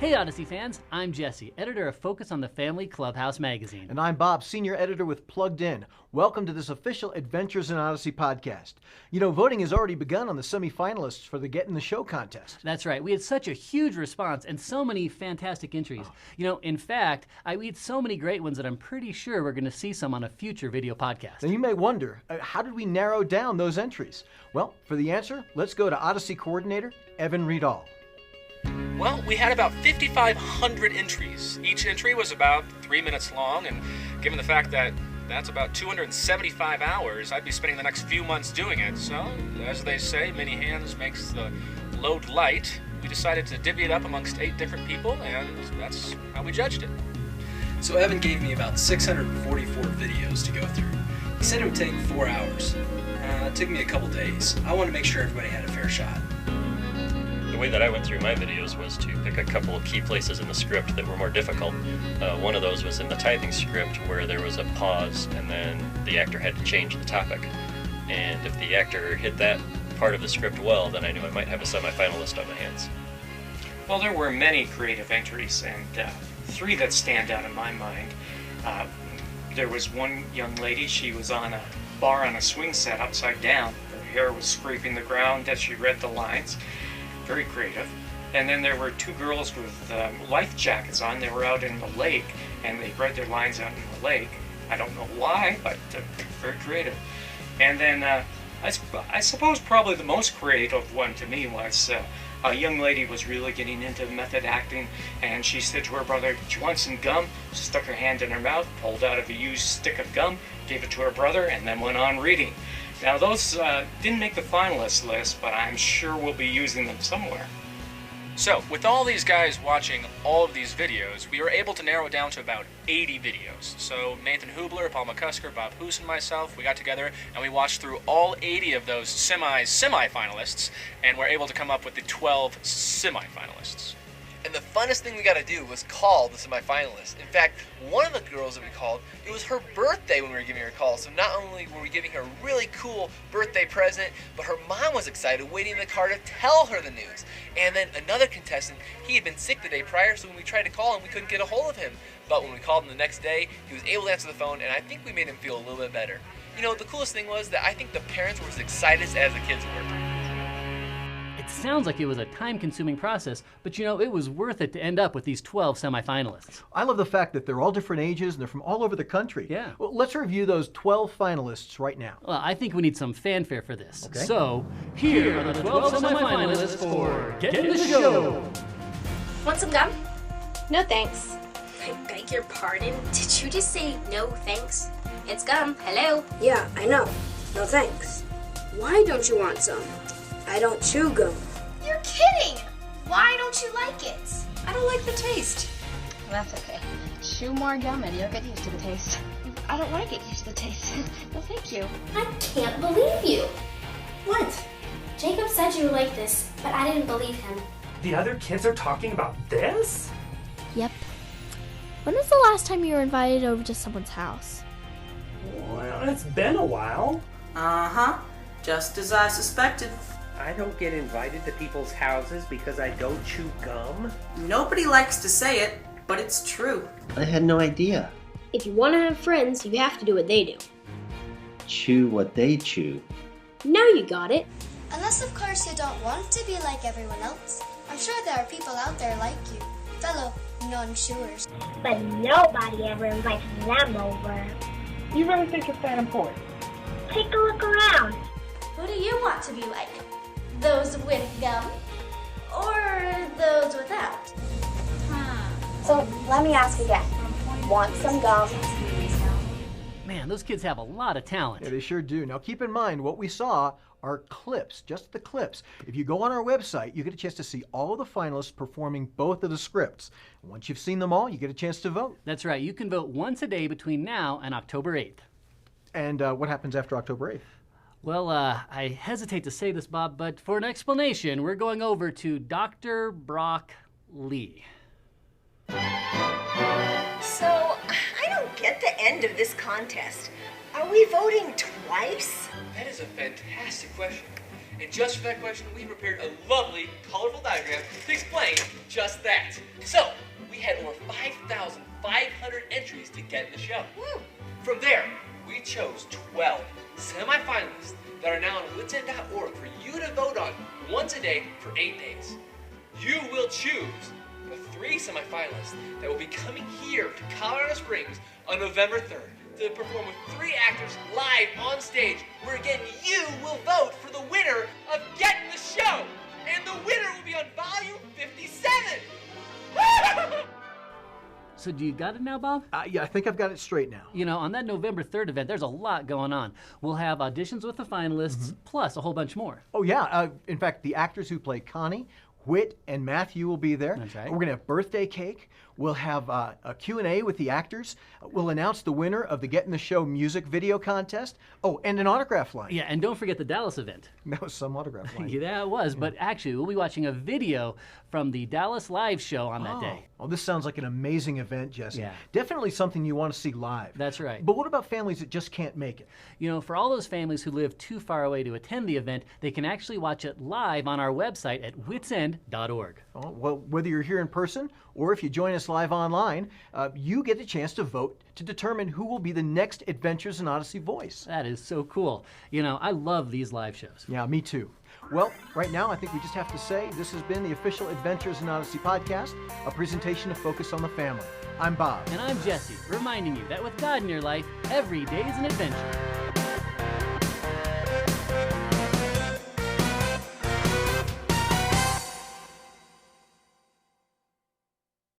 Hey Odyssey fans, I'm Jesse, editor of Focus on the Family Clubhouse magazine. And I'm Bob, senior editor with Plugged In. Welcome to this official Adventures in Odyssey podcast. You know, voting has already begun on the semi-finalists for the Get in the Show contest. That's right. We had such a huge response and so many fantastic entries. You know, in fact, we had so many great ones that I'm pretty sure we're going to see some on a future video podcast. Now you may wonder, how did we narrow down those entries? Well, for the answer, let's go to Odyssey coordinator, Evan Riedel. Well, we had about 5,500 entries. Each entry was about 3 minutes long, and given the fact that that's about 275 hours, I'd be spending the next few months doing it. So, as they say, many hands makes the load light. We decided to divvy it up amongst 8 different people, and that's how we judged it. So Evan gave me about 644 videos to go through. He said it would take 4 hours. It took me a couple days. I wanted to make sure everybody had a fair shot. The way that I went through my videos was to pick a couple of key places in the script that were more difficult. One of those was in the tithing script where there was a pause and then the actor had to change the topic. And if the actor hit that part of the script well, then I knew I might have a semi-finalist on my hands. Well, there were many creative entries, and 3 that stand out in my mind. There was one young lady, she was on a bar on a swing set upside down. Her hair was scraping the ground as she read the lines. Very creative. And then there were 2 girls with life jackets on. They were out in the lake, and they read their lines out in the lake. I don't know why, but very creative. And then I suppose probably the most creative one to me was a young lady was really getting into method acting, and she said to her brother, "Do you want some gum?" She stuck her hand in her mouth, pulled out a used stick of gum, gave it to her brother, and then went on reading. Now those didn't make the finalist list, but I'm sure we'll be using them somewhere. So, with all these guys watching all of these videos, we were able to narrow it down to about 80 videos. So Nathan Hubler, Paul McCusker, Bob Hoos, and myself, we got together and we watched through all 80 of those semi-finalists, and we're able to come up with the 12 semi-finalists. And the funnest thing we got to do was call the semifinalists. In fact, one of the girls that we called, it was her birthday when we were giving her a call. So not only were we giving her a really cool birthday present, but her mom was excited, waiting in the car to tell her the news. And then another contestant, he had been sick the day prior, so when we tried to call him, we couldn't get a hold of him. But when we called him the next day, he was able to answer the phone, and I think we made him feel a little bit better. You know, the coolest thing was that I think the parents were as excited as the kids were. It sounds like it was a time-consuming process, but you know, it was worth it to end up with these 12 semi-finalists. I love the fact that they're all different ages and they're from all over the country. Yeah. Well, let's review those 12 finalists right now. Well, I think we need some fanfare for this. Okay. So, here are the 12 semi-finalists for Get in the Show. Want some gum? No thanks. I beg your pardon? Did you just say no thanks? It's gum. Hello? Yeah, I know. No thanks. Why don't you want some? I don't chew gum. You're kidding! Why don't you like it? I don't like the taste. That's okay. Chew more gum and you'll get used to the taste. I don't want to get used to the taste. No, thank you. I can't believe you. What? Jacob said you would like this, but I didn't believe him. The other kids are talking about this? Yep. When was the last time you were invited over to someone's house? Well, it's been a while. Uh-huh. Just as I suspected. I don't get invited to people's houses because I don't chew gum. Nobody likes to say it, but it's true. I had no idea. If you want to have friends, you have to do what they do. Chew what they chew. Now you got it. Unless, of course, you don't want to be like everyone else. I'm sure there are people out there like you, fellow non-chewers. But nobody ever invites them over. You really think it's that important? Take a look around. Who do you want to be like? Those with gum? Or those without? So, let me ask again. Want some gum? Man, those kids have a lot of talent. Yeah, they sure do. Now keep in mind, what we saw are clips, just the clips. If you go on our website, you get a chance to see all of the finalists performing both of the scripts. Once you've seen them all, you get a chance to vote. That's right. You can vote once a day between now and October 8th. And what happens after October 8th? Well, I hesitate to say this, Bob, but for an explanation, we're going over to Dr. Brock Lee. So, I don't get the end of this contest. Are we voting twice? That is a fantastic question. And just for that question, we prepared a lovely, colorful diagram to explain just that. So, we had over 5,500 entries to get in the show. Woo. From there, we chose 12 semifinalists that are now on witsend.org for you to vote on once a day for 8 days. You will choose the 3 semifinalists that will be coming here to Colorado Springs on November 3rd to perform with 3 actors live on stage, where again you will vote for the winner of Get in the Show, and the winner will be on volume 57. So do you got it now, Bob? Yeah, I think I've got it straight now. You know, on that November 3rd event, there's a lot going on. We'll have auditions with the finalists, plus a whole bunch more. Oh, yeah. In fact, the actors who play Connie, Whit, and Matthew will be there. That's right. We're going to have birthday cake. We'll have a Q&A with the actors. We'll announce the winner of the Get in the Show music video contest. Oh, and an autograph line. Yeah, and don't forget the Dallas event. That was some autograph line. Yeah, it was. But actually, we'll be watching a video from the Dallas live show on that day. Oh, this sounds like an amazing event, Jesse. Yeah. Definitely something you want to see live. That's right. But what about families that just can't make it? You know, for all those families who live too far away to attend the event, they can actually watch it live on our website at witsend.org. Oh, well, whether you're here in person or if you join us live online, you get a chance to vote to determine who will be the next Adventures in Odyssey voice. That is so cool. You know, I love these live shows. Yeah, me too. Well, right now, I think we just have to say this has been the official Adventures in Odyssey podcast, a presentation of Focus on the Family. I'm Bob. And I'm Jesse, reminding you that with God in your life, every day is an adventure.